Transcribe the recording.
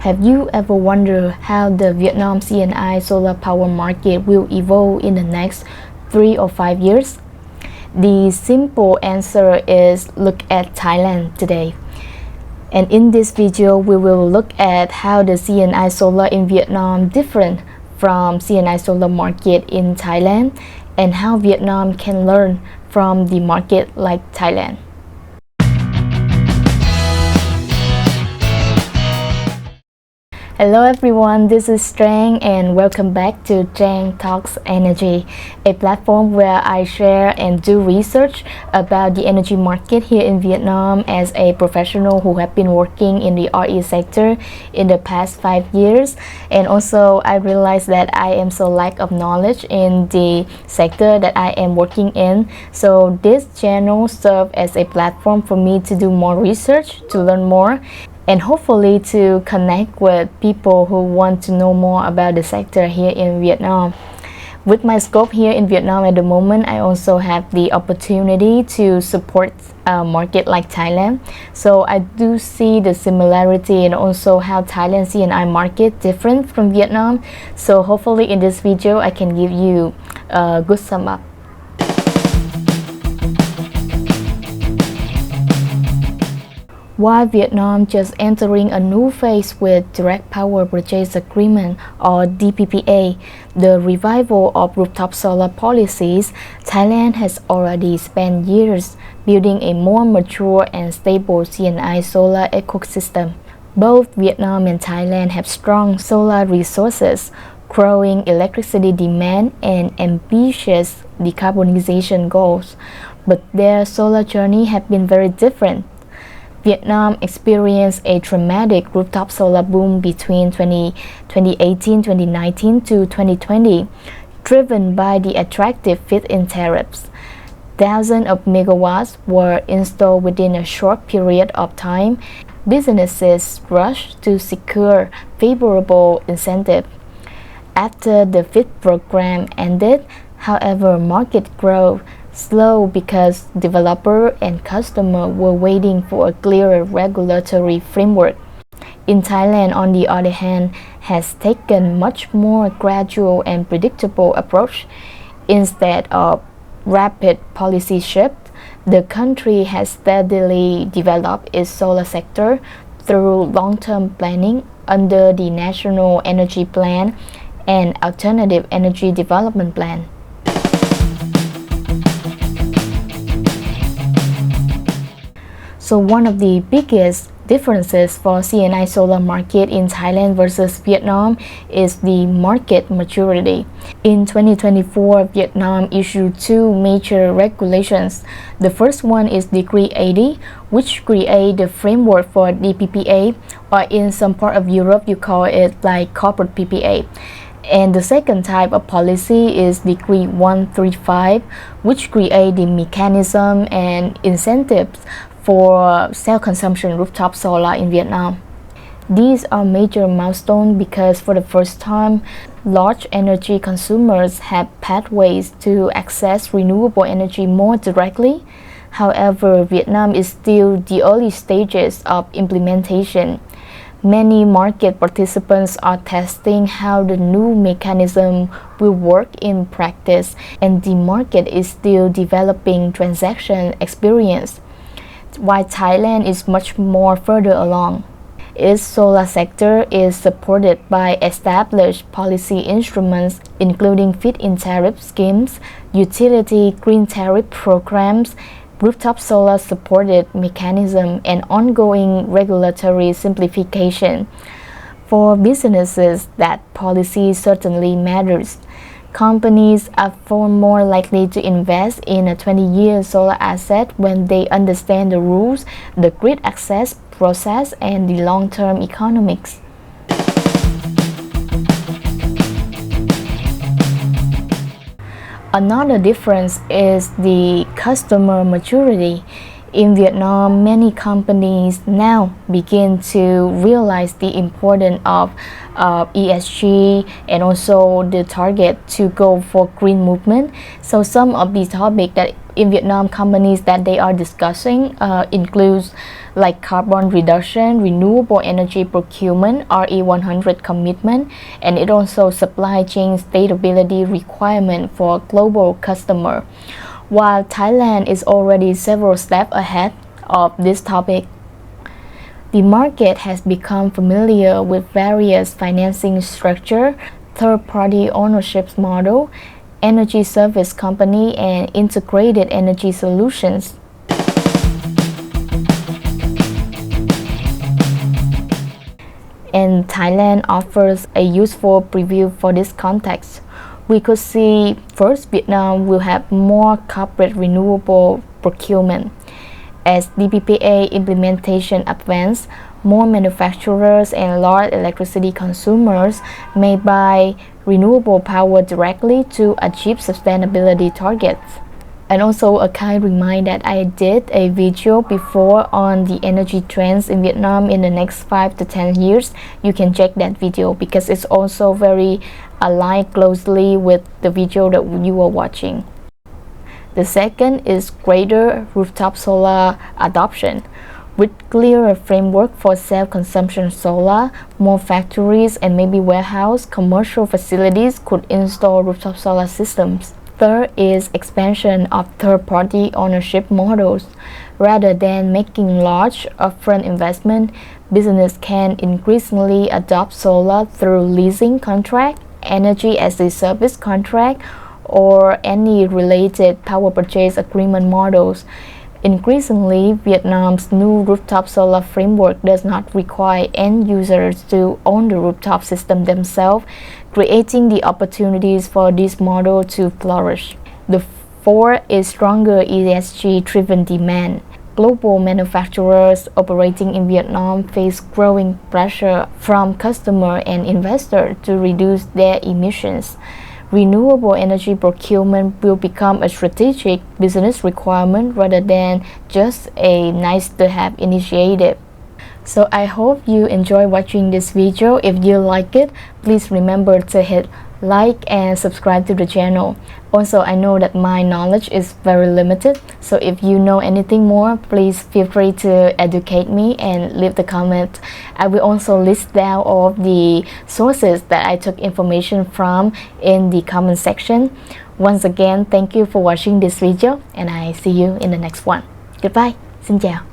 Have you ever wondered how the Vietnam C&I solar power market will evolve in the next 3 or 5 years? The simple answer is look at Thailand today. And in this video, we will look at how the C&I solar in Vietnam different from C&I solar market in Thailand and how Vietnam can learn from the market like Thailand. Hello everyone, this is Trang and welcome back to Trang Talks Energy, a platform where I share and do research about the energy market here in Vietnam as a professional who have been working in the RE sector in the past 5 years. And also I realized that I am so lack of knowledge in the sector that I am working in. So this channel serves as a platform for me to do more research, to learn more, and hopefully to connect with people who want to know more about the sector here in Vietnam. With my scope here in Vietnam at the moment, I also have the opportunity to support a market like Thailand. So I do see the similarity and also how Thailand C&I market different from Vietnam. So hopefully in this video, I can give you a good sum up. While Vietnam just entering a new phase with Direct Power Purchase Agreement or DPPA, the revival of rooftop solar policies, Thailand has already spent years building a more mature and stable C&I solar ecosystem. Both Vietnam and Thailand have strong solar resources, growing electricity demand, and ambitious decarbonization goals, but their solar journey have been very different. Vietnam experienced a dramatic rooftop solar boom between 2018-2019 to 2020, driven by the attractive feed-in tariffs. Thousands of megawatts were installed within a short period of time. Businesses rushed to secure favorable incentives. After the feed program ended, however, market growth slow because developer and customer were waiting for a clearer regulatory framework. In Thailand, on the other hand, has taken much more gradual and predictable approach. Instead of rapid policy shift, the country has steadily developed its solar sector through long-term planning under the National Energy Plan and Alternative Energy Development Plan. So one of the biggest differences for C&I solar market in Thailand versus Vietnam is the market maturity. In 2024, Vietnam issued two major regulations. The first one is Decree 80, which create the framework for DPPA, or in some part of Europe you call it like corporate PPA. And the second type of policy is Decree 135, which create the mechanism and incentives for self-consumption rooftop solar in Vietnam. These are major milestones because for the first time, large energy consumers have pathways to access renewable energy more directly. However, Vietnam is still the early stages of implementation. Many market participants are testing how the new mechanism will work in practice, and the market is still developing transaction experience, while Thailand is much more further along. Its solar sector is supported by established policy instruments including feed-in tariff schemes, utility green tariff programs, rooftop solar supported mechanism, and ongoing regulatory simplification. For businesses, that policy certainly matters. Companies are far more likely to invest in a 20-year solar asset when they understand the rules, the grid access process, and the long-term economics. Another difference is the customer maturity. In Vietnam, many companies now begin to realize the importance of ESG and also the target to go for green movement. So some of the topics that in Vietnam companies that they are discussing includes like carbon reduction, renewable energy procurement, RE100 commitment, and it also supply chain stability requirement for global customer. While Thailand is already several steps ahead of this topic, the market has become familiar with various financing structure, third-party ownership model, energy service company, and integrated energy solutions. And Thailand offers a useful preview for this context. We could see first Vietnam will have more corporate renewable procurement. As DPPA implementation advances, more manufacturers and large electricity consumers may buy renewable power directly to achieve sustainability targets. And also a kind reminder that I did a video before on the energy trends in Vietnam in the next 5 to 10 years. You can check that video because it's also very aligned closely with the video that you are watching. The second is greater rooftop solar adoption. With clearer framework for self-consumption solar, more factories and maybe warehouse, commercial facilities could install rooftop solar systems. Third is expansion of third-party ownership models. Rather than making large upfront investment, business can increasingly adopt solar through leasing contract, energy as a service contract, or any related power purchase agreement models. Increasingly, Vietnam's new rooftop solar framework does not require end users to own the rooftop system themselves, creating the opportunities for this model to flourish. The fourth is stronger ESG-driven demand. Global manufacturers operating in Vietnam face growing pressure from customers and investors to reduce their emissions. Renewable energy procurement will become a strategic business requirement rather than just a nice-to-have initiative. So I hope you enjoy watching this video. If you like it, please remember to hit like and subscribe to the channel. Also, I know that my knowledge is very limited, so if you know anything more, please feel free to educate me and leave the comment. I will also list down all of the sources that I took information from in the comment section. Once again, thank you for watching this video and I see you in the next one. Goodbye. Xin chào.